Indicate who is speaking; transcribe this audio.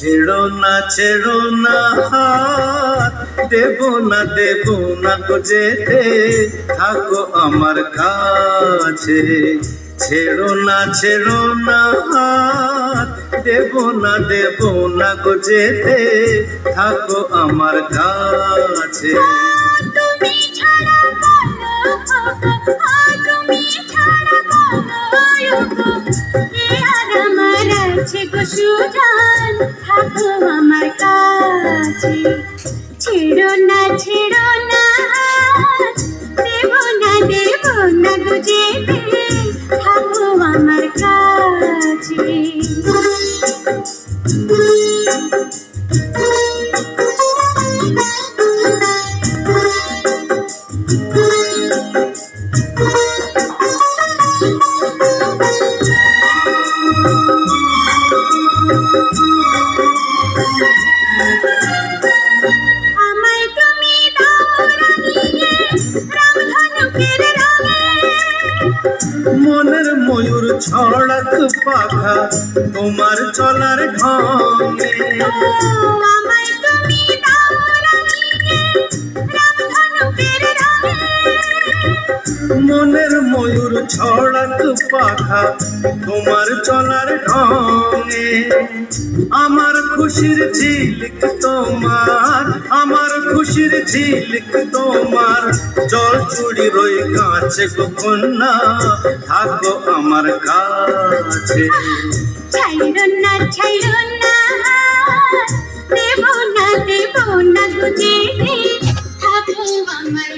Speaker 1: ছেড়ো না হাত, দেব না গো যেতে, থাকো আমার কাছে। ছেড়ো না হাত, দেব না গো যেতে, থাকো আমার কাছে।
Speaker 2: তুমি ছাড়া তুমি ছাড়া আমার আছে গো সুজান, থাকো আমার কাছে। ছেড়ো না দেব না গো যেতে, থাকো আমার কাছে। আমায় তুমি দাও রাঙিয়ে রামধনুকের রঙে,
Speaker 1: মনের ময়ূর ছড়াক পাখা তোমার চলার ঢঙে।
Speaker 2: আমায় তুমি দাও রাঙিয়ে রামধনুকের রঙে,
Speaker 1: মনের ময়ূর ছড়াক পাখা তোমার চলার ঢঙে। আমার খুশির ঝিলিক তোমার, আমার খুশির ঝিলিক তোমার, জল চুড়ি রই কাছে গো কন্যা, থাকো আমার কাছে।
Speaker 2: ছাইড়ো না দেব না গো যেতে, থাকো আমার